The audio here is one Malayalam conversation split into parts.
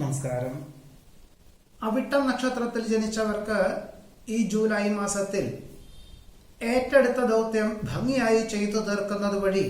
നമസ്കാരം. അവിട്ടം നക്ഷത്രത്തിൽ ജനിച്ചവർക്ക് ഈ ജൂലൈ മാസത്തിൽ ഏറ്റെടുത്ത ദൗത്യം ഭംഗിയായി ചെയ്തു തീർക്കുന്നത് വഴി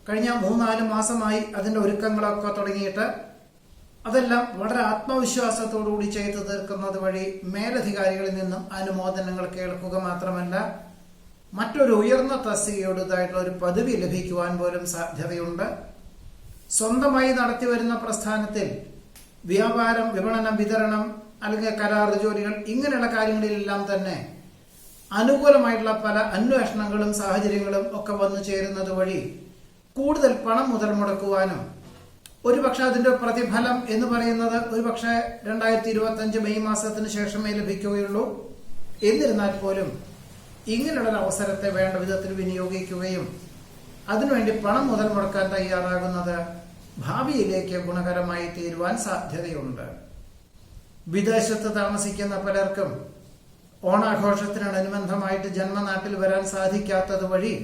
കഴിഞ്ഞ 3-4 മാസമായി അതിന്റെ ഒരുക്കങ്ങളൊക്കെ തുടങ്ങിയിട്ട് അതെല്ലാം വളരെ ആത്മവിശ്വാസത്തോടുകൂടി ചെയ്തു തീർക്കുന്നത് വഴി മേലധികാരികളിൽ നിന്നും അനുമോദനങ്ങൾ കേൾക്കുക മാത്രമല്ല മറ്റൊരു ഉയർന്ന തസ്തികയുടേതായിട്ടുള്ള ഒരു പദവി ലഭിക്കുവാൻ പോലും സാധ്യതയുണ്ട്. സ്വന്തമായി നടത്തിവരുന്ന പ്രസ്ഥാനത്തിൽ വ്യാപാരം, വിപണനം, വിതരണം അല്ലെങ്കിൽ കരാർ ജോലികൾ ഇങ്ങനെയുള്ള കാര്യങ്ങളിലെല്ലാം തന്നെ അനുകൂലമായിട്ടുള്ള പല അന്വേഷണങ്ങളും സാഹചര്യങ്ങളും ഒക്കെ വന്നു ചേരുന്നത് വഴി കൂടുതൽ പണം മുതൽ മുടക്കുവാനും ഒരുപക്ഷെ അതിന്റെ പ്രതിഫലം എന്ന് പറയുന്നത് ഒരുപക്ഷെ 2025 മെയ് മാസത്തിന് ശേഷമേ ലഭിക്കുകയുള്ളൂ. എന്നിരുന്നാൽ പോലും ഇങ്ങനെയുള്ള അവസരത്തെ വേണ്ട വിധത്തിൽ വിനിയോഗിക്കുകയും അതിനുവേണ്ടി പണം മുതൽ മുടക്കാൻ തയ്യാറാകുന്നത് ഭാവിയിലേക്ക് ഗുണകരമായി തീരുവാൻ സാധ്യതയുണ്ട്. വിദേശത്ത് താമസിക്കുന്ന പലർക്കും ഓണാഘോഷത്തിനോടനുബന്ധമായിട്ട് ജന്മനാട്ടിൽ വരാൻ സാധിക്കാത്തത് വഴി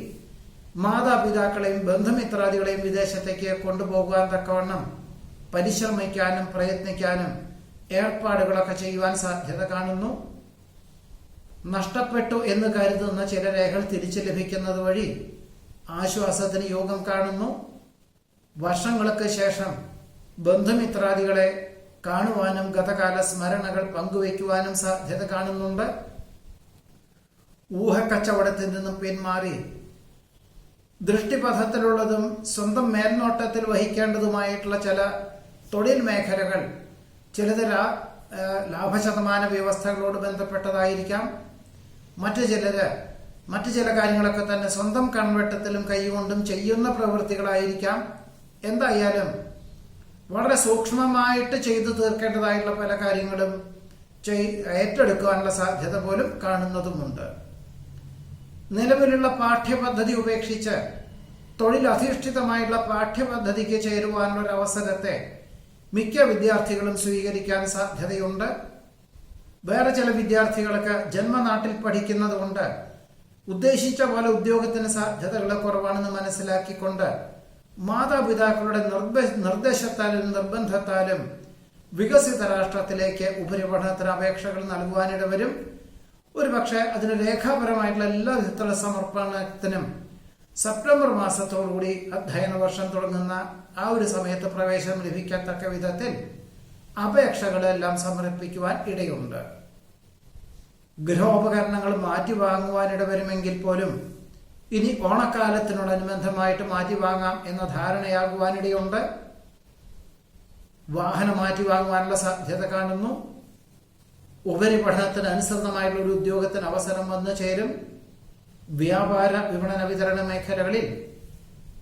മാതാപിതാക്കളെയും ബന്ധുമിത്രാദികളെയും വിദേശത്തേക്ക് കൊണ്ടുപോകാൻ തക്കവണ്ണം പരിശ്രമിക്കാനും പ്രയത്നിക്കാനും ഏർപ്പാടുകളൊക്കെ ചെയ്യുവാൻ സാധ്യത കാണുന്നു. നഷ്ടപ്പെട്ടു എന്ന് കരുതുന്ന ചില രേഖകൾ തിരിച്ചു ലഭിക്കുന്നത് വഴി ആശ്വാസത്തിന് യോഗം കാണുന്നു. വർഷങ്ങൾക്ക് ശേഷം ബന്ധുമിത്രാദികളെ കാണുവാനും ഗതകാല സ്മരണകൾ പങ്കുവയ്ക്കുവാനും സാധ്യത കാണുന്നുണ്ട്. ഊഹക്കച്ചവടത്തിൽ നിന്നും പിന്മാറി ദൃഷ്ടിപഥത്തിലുള്ളതും സ്വന്തം മേൽനോട്ടത്തിൽ വഹിക്കേണ്ടതുമായിട്ടുള്ള ചില തൊഴിൽ മേഖലകൾ ചിലത് ലാഭശതമാന വ്യവസ്ഥകളോട് ബന്ധപ്പെട്ടതായിരിക്കാം. മറ്റു ചില കാര്യങ്ങളൊക്കെ തന്നെ സ്വന്തം കൺവെട്ടത്തിലും കൈകൊണ്ടും ചെയ്യുന്ന പ്രവൃത്തികളായിരിക്കാം. എന്തായാലും വളരെ സൂക്ഷ്മമായിട്ട് ചെയ്തു തീർക്കേണ്ടതായിട്ടുള്ള പല കാര്യങ്ങളും ഏറ്റെടുക്കുവാനുള്ള സാധ്യത പോലും കാണുന്നതുമുണ്ട്. നിലവിലുള്ള പാഠ്യപദ്ധതി ഉപേക്ഷിച്ച് തൊഴിലധിഷ്ഠിതമായിട്ടുള്ള പാഠ്യപദ്ധതിക്ക് ചേരുവാനുള്ള ഒരു അവസരത്തെ മിക്ക വിദ്യാർത്ഥികളും സ്വീകരിക്കാൻ സാധ്യതയുണ്ട്. വേറെ ചില വിദ്യാർത്ഥികൾക്ക് ജന്മനാട്ടിൽ പഠിക്കുന്നത് കൊണ്ട് ഉദ്ദേശിച്ച പോലെ ഉദ്യോഗത്തിന് സാധ്യതകൾ കുറവാണെന്ന് മനസ്സിലാക്കിക്കൊണ്ട് മാതാപിതാക്കളുടെ നിർദ്ദേശത്താലും നിർബന്ധത്താലും വികസിത രാഷ്ട്രത്തിലേക്ക് ഉപരിപഠനത്തിന് അപേക്ഷകൾ നൽകുവാനിടവരും. ഒരുപക്ഷെ അതിന് രേഖാപരമായിട്ടുള്ള എല്ലാ വിധത്തിലുള്ള സമർപ്പണത്തിനും സെപ്റ്റംബർ മാസത്തോടുകൂടി അധ്യയന വർഷം തുടങ്ങുന്ന ആ ഒരു സമയത്ത് പ്രവേശനം ലഭിക്കത്തക്ക വിധത്തിൽ അപേക്ഷകളെല്ലാം സമർപ്പിക്കുവാൻ ഇടയുണ്ട്. ഗൃഹോപകരണങ്ങൾ മാറ്റി വാങ്ങുവാനിടവരുമെങ്കിൽ പോലും ഇനി ഓണക്കാലത്തിനോടനുബന്ധമായിട്ട് മാറ്റി വാങ്ങാം എന്ന ധാരണയാകുവാനിടയുണ്ട്. വാഹനം മാറ്റി വാങ്ങുവാനുള്ള സാധ്യത കാണുന്നു. ഉപരിപഠനത്തിന് അനുസൃതമായിട്ടുള്ള ഒരു ഉദ്യോഗത്തിന് അവസരം വന്നു ചേരും. വ്യാപാര, വിപണന, വിതരണ മേഖലകളിൽ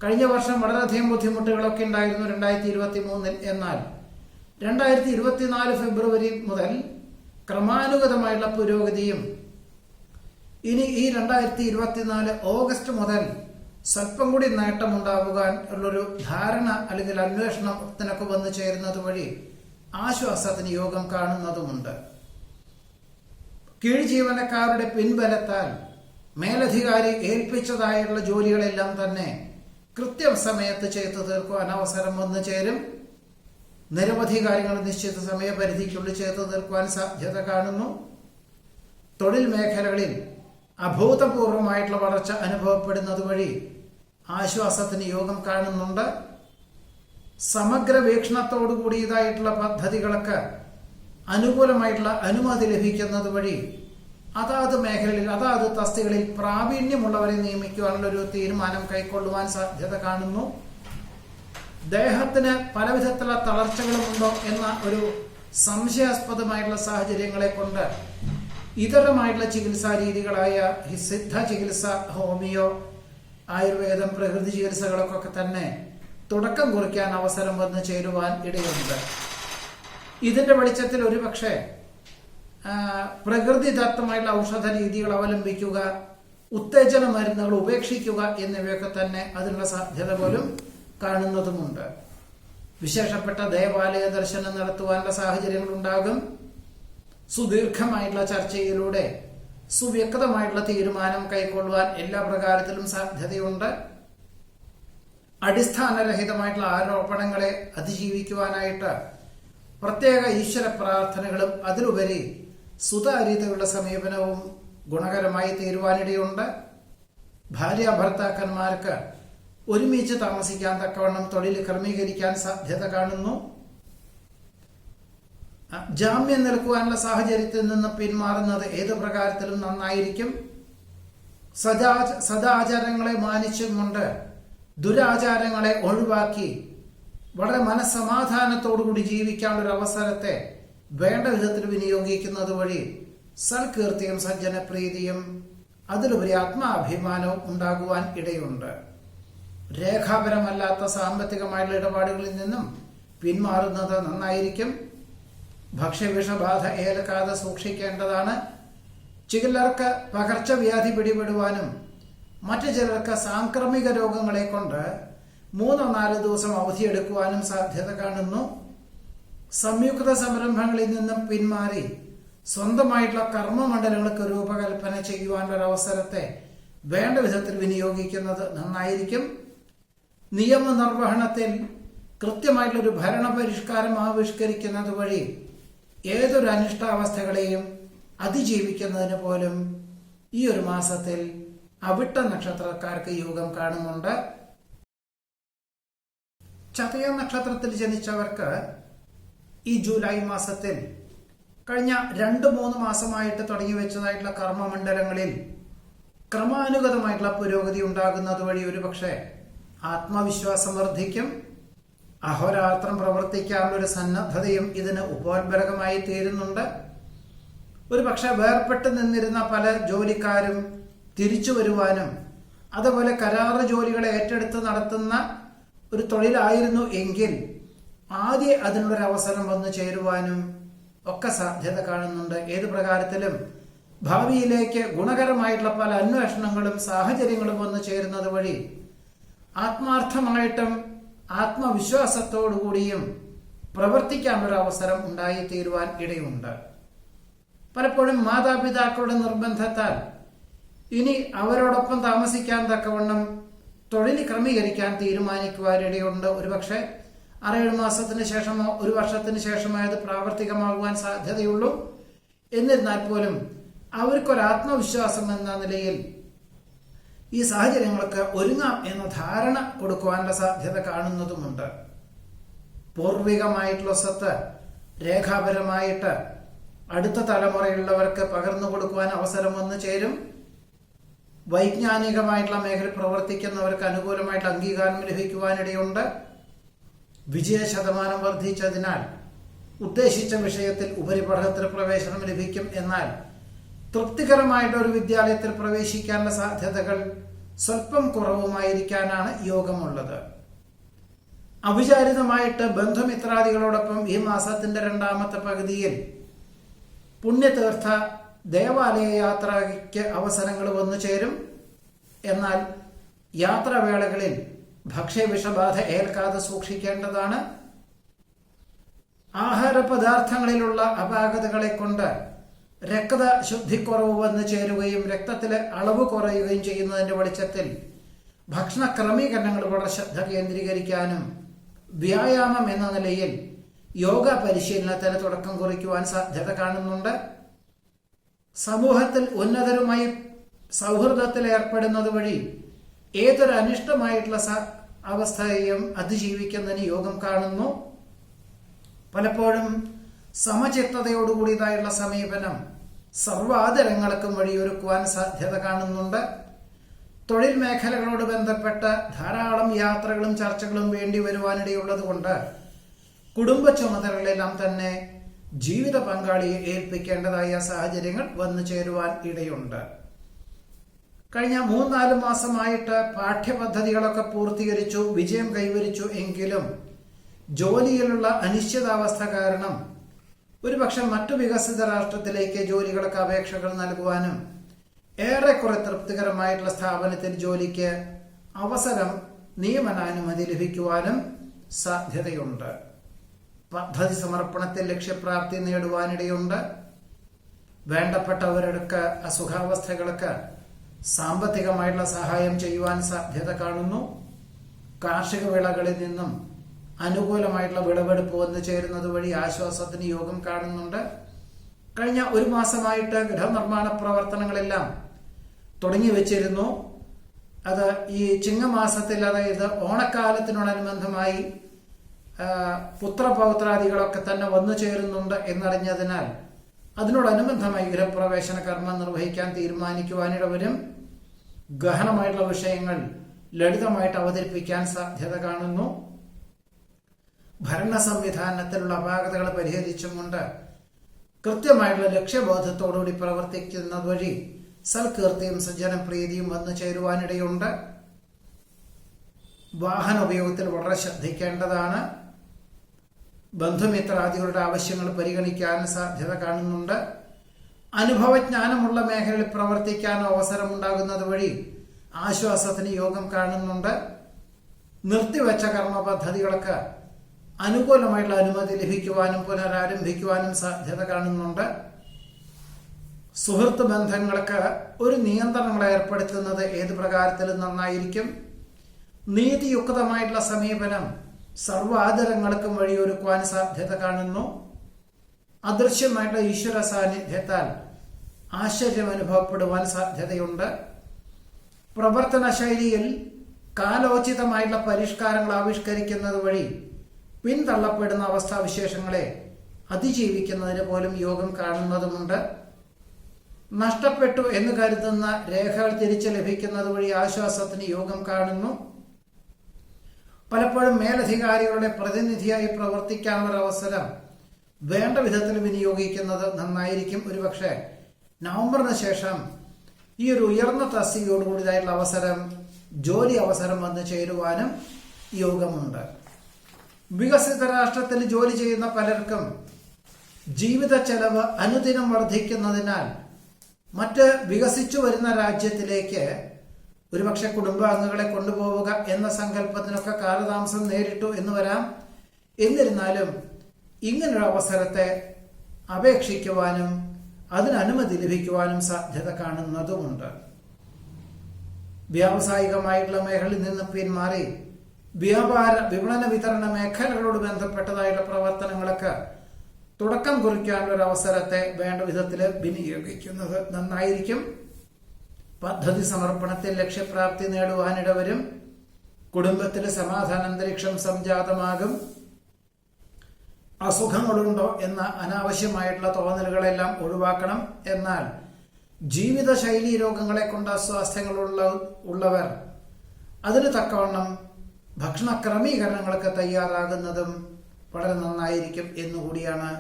കഴിഞ്ഞ വർഷം വളരെയധികം ബുദ്ധിമുട്ടുകളൊക്കെ ഉണ്ടായിരുന്നു 2023. എന്നാൽ 2024 ഫെബ്രുവരി മുതൽ ക്രമാനുഗതമായുള്ള പുരോഗതിയും ഇനി ഈ 2024 ഓഗസ്റ്റ് മുതൽ സ്വല്പം കൂടി നേട്ടമുണ്ടാവുവാൻ ഉള്ളൊരു ധാരണ അല്ലെങ്കിൽ അന്വേഷണത്തിനൊക്കെ വന്നു ചേരുന്നത് വഴി ആശ്വാസത്തിന് യോഗം കാണുന്നതുമുണ്ട്. കീഴ് ജീവനക്കാരുടെ പിൻബലത്താൽ മേലധികാരി ഏൽപ്പിച്ചതായുള്ള ജോലികളെല്ലാം തന്നെ കൃത്യസമയത്ത് ചെയ്തു തീർക്കുവാൻ അവസരം വന്നു ചേരും. നിരവധി കാര്യങ്ങൾ നിശ്ചിത സമയപരിധിക്കുള്ളിൽ ചെയ്തു തീർക്കുവാൻ സാധ്യത കാണുന്നു. തൊഴിൽ മേഖലകളിൽ അഭൂതപൂർവമായിട്ടുള്ള വളർച്ച അനുഭവപ്പെടുന്നത് വഴി ആശ്വാസത്തിന് യോഗം കാണുന്നുണ്ട്. സമഗ്ര വീക്ഷണത്തോടു കൂടിയതായിട്ടുള്ള പദ്ധതികൾക്ക് അനുകൂലമായിട്ടുള്ള അനുമതി ലഭിക്കുന്നത് വഴി അതാത് മേഖലകളിൽ അതാത് തസ്തികളിൽ പ്രാവീണ്യമുള്ളവരെ നിയമിക്കുവാനുള്ള ഒരു തീരുമാനം കൈക്കൊള്ളുവാൻ സാധ്യത കാണുന്നു. ദേഹത്തിന് പലവിധത്തിലുള്ള തളർച്ചകളുമുണ്ടോ എന്ന ഒരു സംശയാസ്പദമായിട്ടുള്ള സാഹചര്യങ്ങളെ കൊണ്ട് ഇതരമായിട്ടുള്ള ചികിത്സാ രീതികളായ സിദ്ധ ചികിത്സ, ഹോമിയോ, ആയുർവേദം, പ്രകൃതി ചികിത്സകളൊക്കെ തന്നെ തുടക്കം കുറിക്കാൻ അവസരം വന്നു ചേരുവാൻ ഇടയുണ്ട്. ഇതിന്റെ വെളിച്ചത്തിൽ ഒരുപക്ഷെ പ്രകൃതിദത്തമായിട്ടുള്ള ഔഷധ രീതികൾ അവലംബിക്കുക, ഉത്തേജന മരുന്നുകൾ ഉപേക്ഷിക്കുക എന്നിവയൊക്കെ തന്നെ അതിനുള്ള സാധ്യത പോലും കാണുന്നതുമുണ്ട്. വിശേഷപ്പെട്ട ദേവാലയ ദർശനം നടത്തുവാനുള്ള സാഹചര്യങ്ങൾ ഉണ്ടാകും. സുദീർഘമായിട്ടുള്ള ചർച്ചയിലൂടെ സുവ്യക്തമായിട്ടുള്ള തീരുമാനം കൈക്കൊള്ളുവാൻ എല്ലാ പ്രകാരത്തിലും സാധ്യതയുണ്ട്. അടിസ്ഥാനരഹിതമായിട്ടുള്ള ആരോപണങ്ങളെ അതിജീവിക്കുവാനായിട്ട് പ്രത്യേക ഈശ്വര പ്രാർത്ഥനകളും അതിലുപരി സുതാര്യതയുള്ള സമീപനവും ഗുണകരമായി തീരുവാനിടയുണ്ട്. ഭാര്യ ഭർത്താക്കന്മാർക്ക് ഒരുമിച്ച് താമസിക്കാൻ തക്കവണ്ണം തൊഴിൽ ക്രമീകരിക്കാൻ സാധ്യത കാണുന്നു. ജാമ്യം നിൽക്കുവാനുള്ള സാഹചര്യത്തിൽ നിന്ന് പിന്മാറുന്നത് ഏത് പ്രകാരത്തിലും നന്നായിരിക്കും. സദാചാരങ്ങളെ മാനിച്ചുകൊണ്ട് ദുരാചാരങ്ങളെ ഒഴിവാക്കി വളരെ മനസ്സമാധാനത്തോടുകൂടി ജീവിക്കാനുള്ള ഒരു അവസരത്തെ വേണ്ട വിധത്തിൽ വിനിയോഗിക്കുന്നത് വഴി സൽകീർത്തിയും സജ്ജനപ്രീതിയും അതിലുപരി ആത്മാഭിമാനവും ഉണ്ടാകുവാൻ ഇടയുണ്ട്. രേഖാപരമല്ലാത്ത സാമ്പത്തികമായുള്ള ഇടപാടുകളിൽ നിന്നും പിന്മാറുന്നത് നന്നായിരിക്കും. ഭക്ഷ്യവിഷബാധ ഏൽക്കാതെ സൂക്ഷിക്കേണ്ടതാണ്. ചിലർക്ക് പകർച്ചവ്യാധി പിടിപെടുവാനും മറ്റു ചിലർക്ക് സാംക്രമിക രോഗങ്ങളെ കൊണ്ട് 3-4 ദിവസം അവധിയെടുക്കുവാനും സാധ്യത കാണുന്നു. സംയുക്ത സംരംഭങ്ങളിൽ നിന്നും പിന്മാറി സ്വന്തമായിട്ടുള്ള കർമ്മമണ്ഡലങ്ങൾക്ക് രൂപകൽപ്പന ചെയ്യുവാനുള്ള അവസരത്തെ വേണ്ട വിധത്തിൽ വിനിയോഗിക്കുന്നത് നന്നായിരിക്കും. നിയമനിർവഹണത്തിൽ കൃത്യമായിട്ടുള്ളൊരു ഭരണപരിഷ്കാരം ആവിഷ്കരിക്കുന്നത് വഴി ഏതൊരു അനിഷ്ടാവസ്ഥകളെയും അതിജീവിക്കുന്നതിന് പോലും ഈ ഒരു മാസത്തിൽ അവിട്ട നക്ഷത്രക്കാർക്ക് യോഗം കാണുന്നുണ്ട്. ചതയ നക്ഷത്രത്തിൽ ജനിച്ചവർക്ക് ഈ ജൂലൈ മാസത്തിൽ കഴിഞ്ഞ 2-3 മാസമായിട്ട് തുടങ്ങി വെച്ചതായിട്ടുള്ള കർമ്മമണ്ഡലങ്ങളിൽ ക്രമാനുഗതമായിട്ടുള്ള പുരോഗതി ഉണ്ടാകുന്നത് വഴി ഒരുപക്ഷെ ആത്മവിശ്വാസം വർദ്ധിക്കും. അഹോരാത്രം പ്രവർത്തിക്കാനുള്ള ഒരു സന്നദ്ധതയും ഇതിന് ഉപോത്ബലകമായി തീരുന്നുണ്ട്. ഒരുപക്ഷെ വേർപെട്ട് നിന്നിരുന്ന പല ജോലിക്കാരും തിരിച്ചു വരുവാനും അതുപോലെ കരാറ് ജോലികളെ ഏറ്റെടുത്ത് നടത്തുന്ന ഒരു തൊഴിലായിരുന്നു എങ്കിൽ ആദ്യം അതിനുള്ളൊരു അവസരം വന്നു ചേരുവാനും ഒക്കെ സാധ്യത കാണുന്നുണ്ട്. ഏത് പ്രകാരത്തിലും ഭാവിയിലേക്ക് ഗുണകരമായിട്ടുള്ള പല അന്വേഷണങ്ങളും സാഹചര്യങ്ങളും വന്നു ചേരുന്നത് വഴി ആത്മാർത്ഥമായിട്ടും ആത്മവിശ്വാസത്തോടുകൂടിയും പ്രവർത്തിക്കാനൊരു അവസരം ഉണ്ടായിത്തീരുവാൻ ഇടയുണ്ട്. പലപ്പോഴും മാതാപിതാക്കളുടെ നിർബന്ധത്താൽ ഇനി അവരോടൊപ്പം താമസിക്കാൻ തക്കവണ്ണം തൊഴിൽ ക്രമീകരിക്കാൻ തീരുമാനിക്കുവാനിടയുണ്ട്. ഒരുപക്ഷെ 6-7 മാസത്തിന് ശേഷമോ 1 വർഷത്തിന് ശേഷമോ അത് പ്രാവർത്തികമാകുവാൻ സാധ്യതയുള്ളൂ. എന്നിരുന്നാൽ പോലും അവർക്കൊരാത്മവിശ്വാസം എന്ന നിലയിൽ ഈ സാഹചര്യങ്ങൾക്ക് ഒരുങ്ങാം എന്ന ധാരണ കൊടുക്കുവാനുള്ള സാധ്യത കാണുന്നതുമുണ്ട്. പൂർവികമായിട്ടുള്ള സ്വത്ത് രേഖാപരമായിട്ട് അടുത്ത തലമുറയുള്ളവർക്ക് പകർന്നു കൊടുക്കുവാൻ അവസരം വന്നു ചേരും. വൈജ്ഞാനികമായിട്ടുള്ള മേഖല പ്രവർത്തിക്കുന്നവർക്ക് അനുകൂലമായിട്ടുള്ള അംഗീകാരം ലഭിക്കുവാനിടയുണ്ട്. വിജയശതമാനം വർദ്ധിച്ചതിനാൽ ഉദ്ദേശിച്ച വിഷയത്തിൽ ഉപരിപഠനത്തിന് പ്രവേശനം ലഭിക്കും. എന്നാൽ തൃപ്തികരമായിട്ട് ഒരു വിദ്യാലയത്തിൽ പ്രവേശിക്കാനുള്ള സാധ്യതകൾ സ്വല്പം കുറവുമായിരിക്കാനാണ് യോഗമുള്ളത്. അവിചാരിതമായിട്ട് ബന്ധുമിത്രാദികളോടൊപ്പം ഈ മാസത്തിന്റെ 2ാമത്തെ പകുതിയിൽ പുണ്യതീർത്ഥ ദേവാലയ യാത്രയ്ക്ക് അവസരങ്ങൾ വന്നു ചേരും. എന്നാൽ യാത്രാവേളകളിൽ ഭക്ഷ്യവിഷബാധ ഏൽക്കാതെ സൂക്ഷിക്കേണ്ടതാണ്. ആഹാര പദാർത്ഥങ്ങളിലുള്ള അപാകതകളെ കൊണ്ട് രക്തശുദ്ധിക്കുറവ് വന്നു ചേരുകയും രക്തത്തിലെ അളവ് കുറയുകയും ചെയ്യുന്നതിന്റെ വെളിച്ചത്തിൽ ഭക്ഷണ ക്രമീകരണങ്ങൾ വളരെ ശ്രദ്ധ കേന്ദ്രീകരിക്കാനും വ്യായാമം എന്ന നിലയിൽ യോഗ പരിശീലനത്തിന് തുടക്കം കുറിക്കുവാൻ സാധ്യത കാണുന്നുണ്ട്. സമൂഹത്തിൽ ഉന്നതരുമായി സൗഹൃദത്തിൽ ഏർപ്പെടുന്നത് വഴി ഏതൊരു അനിഷ്ടമായിട്ടുള്ള അവസ്ഥയെയും അതിജീവിക്കുന്നതിന് യോഗം കാണുന്നു. പലപ്പോഴും സമചിത്തതയോടുകൂടിയതായുള്ള സമീപനം സർവാദരങ്ങൾക്കും വഴിയൊരുക്കുവാൻ സാധ്യത കാണുന്നുണ്ട്. തൊഴിൽ മേഖലകളോട് ബന്ധപ്പെട്ട ധാരാളം യാത്രകളും ചർച്ചകളും വേണ്ടി വരുവാനിടയുള്ളത് കൊണ്ട് കുടുംബ ചുമതലകളെല്ലാം തന്നെ ജീവിത പങ്കാളിയെ ഏൽപ്പിക്കേണ്ടതായ സാഹചര്യങ്ങൾ വന്നു ചേരുവാൻ ഇടയുണ്ട്. കഴിഞ്ഞ 3-4 മാസമായിട്ട് പാഠ്യപദ്ധതികളൊക്കെ പൂർത്തീകരിച്ചു, വിജയം കൈവരിച്ചു എങ്കിലും ജോലിയിലുള്ള അനിശ്ചിതാവസ്ഥ കാരണം ഒരുപക്ഷെ മറ്റു വികസിത രാഷ്ട്രത്തിലേക്ക് ജോലികൾക്ക് അപേക്ഷകൾ നൽകുവാനും ഏറെക്കുറെ തൃപ്തികരമായിട്ടുള്ള സ്ഥാപനത്തിൽ ജോലിക്ക് അവസരം നിയമനാനുമതി ലഭിക്കുവാനും സാധ്യതയുണ്ട്. പദ്ധതി സമർപ്പണത്തിൽ ലക്ഷ്യപ്രാപ്തി നേടുവാനിടയുണ്ട്. വേണ്ടപ്പെട്ടവർക്ക് അസുഖാവസ്ഥകൾക്ക് സാമ്പത്തികമായിട്ടുള്ള സഹായം ചെയ്യുവാൻ സാധ്യത കാണുന്നു. കാർഷിക വിളകളിൽ നിന്നും അനുകൂലമായിട്ടുള്ള വിളവെടുപ്പ് വന്നു ചേരുന്നത് വഴി ആശ്വാസത്തിന് യോഗം കാണുന്നുണ്ട്. കഴിഞ്ഞ ഒരു മാസമായിട്ട് ഗൃഹനിർമ്മാണ പ്രവർത്തനങ്ങളെല്ലാം തുടങ്ങി വെച്ചിരുന്നു. അത് ഈ ചിങ്ങമാസത്തിൽ, അതായത് ഓണക്കാലത്തിനോടനുബന്ധമായി പുത്രപൗത്രാദികളൊക്കെ തന്നെ വന്നു ചേരുന്നുണ്ട് എന്നറിഞ്ഞതിനാൽ അതിനോടനുബന്ധമായി ഗൃഹപ്രവേശന കർമ്മം നിർവഹിക്കാൻ തീരുമാനിക്കുവാനിടവരും ഗഹനമായിട്ടുള്ള വിഷയങ്ങൾ ലളിതമായിട്ട് അവതരിപ്പിക്കാൻ സാധ്യത കാണുന്നു. ഭരണ സംവിധാനത്തിലുള്ള അപാകതകൾ പരിഹരിച്ചുകൊണ്ട് കൃത്യമായിട്ടുള്ള ലക്ഷ്യബോധത്തോടുകൂടി പ്രവർത്തിക്കുന്നത് വഴി സൽകീർത്തിയും സജ്ജനപ്രീതിയും വന്നു ചേരുവാനിടയുണ്ട്. വാഹന ഉപയോഗത്തിൽ വളരെ ശ്രദ്ധിക്കേണ്ടതാണ്. ബന്ധുമിത്രാദികളുടെ ആവശ്യങ്ങൾ പരിഗണിക്കാൻ സാധ്യത കാണുന്നുണ്ട്. അനുഭവജ്ഞാനമുള്ള മേഖലയിൽ പ്രവർത്തിക്കാൻ അവസരമുണ്ടാകുന്നത് വഴി ആശ്വാസത്തിന് യോഗം കാണുന്നുണ്ട്. നിർത്തിവെച്ച കർമ്മ പദ്ധതികൾക്ക് അനുകൂലമായിട്ടുള്ള അനുമതി ലഭിക്കുവാനും പുനരാരംഭിക്കുവാനും സാധ്യത കാണുന്നുണ്ട്. സുഹൃത്ത് ബന്ധങ്ങൾക്ക് ഒരു നിയന്ത്രണങ്ങൾ ഏർപ്പെടുത്തുന്നത് ഏത് പ്രകാരത്തിലും നന്നായിരിക്കും. നീതിയുക്തമായിട്ടുള്ള സമീപനം സർവാദരങ്ങൾക്കും വഴിയൊരുക്കുവാൻ സാധ്യത കാണുന്നു. അദൃശ്യമായിട്ടുള്ള ഈശ്വര സാന്നിധ്യത്താൽ ആശ്ചര്യം അനുഭവപ്പെടുവാൻ സാധ്യതയുണ്ട്. പ്രവർത്തന ശൈലിയിൽ കാലോചിതമായിട്ടുള്ള പരിഷ്കാരങ്ങൾ ആവിഷ്കരിക്കുന്നത് വഴി പിന്തള്ളപ്പെടുന്ന അവസ്ഥാവിശേഷങ്ങളെ അതിജീവിക്കുന്നതിന് പോലും യോഗം കാണുന്നതുമുണ്ട്. നഷ്ടപ്പെട്ടു എന്ന് കരുതുന്ന രേഖകൾ തിരിച്ചു ലഭിക്കുന്നത് വഴി ആശ്വാസത്തിന് യോഗം കാണുന്നു. പലപ്പോഴും മേലധികാരികളുടെ പ്രതിനിധിയായി പ്രവർത്തിക്കാനുള്ള അവസരം വേണ്ട വിധത്തിൽ വിനിയോഗിക്കുന്നത് നന്നായിരിക്കും. ഒരുപക്ഷെ നവംബറിന് ശേഷം ഈ ഒരു ഉയർന്ന തസ്തികയോടുകൂടിയതായിട്ടുള്ള അവസരം, ജോലി അവസരം വന്നു ചേരുവാനും യോഗമുണ്ട്. വികസിത രാഷ്ട്രത്തിൽ ജോലി ചെയ്യുന്ന പലർക്കും ജീവിത ചെലവ് അനുദിനം വർദ്ധിക്കുന്നതിനാൽ മറ്റ് വികസിച്ചു വരുന്ന രാജ്യത്തിലേക്ക് ഒരുപക്ഷെ കുടുംബാംഗങ്ങളെ കൊണ്ടുപോവുക എന്ന സങ്കല്പത്തിനൊക്കെ കാലതാമസം നേരിട്ടു എന്ന് വരാം. എന്നിരുന്നാലും ഇങ്ങനൊരു അവസരത്തെ അപേക്ഷിക്കുവാനും അതിന് അനുമതി ലഭിക്കുവാനും സാധ്യത കാണുന്നതുമുണ്ട്. വ്യാവസായികമായിട്ടുള്ള മേഖലയിൽ നിന്ന് പിന്മാറി വ്യാപാര വിപണന വിതരണ മേഖലകളോട് ബന്ധപ്പെട്ടതായിട്ടുള്ള പ്രവർത്തനങ്ങൾക്ക് തുടക്കം കുറിക്കാനുള്ള ഒരു അവസരത്തെ വേണ്ട വിധത്തിൽ വിനിയോഗിക്കുന്നത് നന്നായിരിക്കും. പദ്ധതി സമർപ്പണത്തിൽ ലക്ഷ്യപ്രാപ്തി നേടുവാനിടവരും. കുടുംബത്തിൽ സമാധാനാന്തരീക്ഷം സംജാതമാകും. അസുഖങ്ങളുണ്ടോ എന്ന അനാവശ്യമായിട്ടുള്ള തോന്നലുകളെല്ലാം ഒഴിവാക്കണം. എന്നാൽ ജീവിതശൈലി രോഗങ്ങളെ കൊണ്ട് അസ്വാസ്ഥ്യങ്ങളുള്ളവർ അതിന് തക്കവണ്ണം ഭക്ഷണ ക്രമീകരണങ്ങളൊക്കെ തയ്യാറാകുന്നതും വളരെ നന്നായിരിക്കും എന്നുകൂടിയാണ്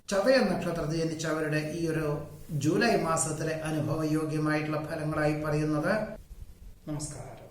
ചതയം നക്ഷത്രത്തിൽ ജനിച്ചവരുടെ ഈ ഒരു ജൂലൈ മാസത്തിലെ അനുഭവയോഗ്യമായിട്ടുള്ള ഫലങ്ങളായി പറയുന്നത്. നമസ്കാരം.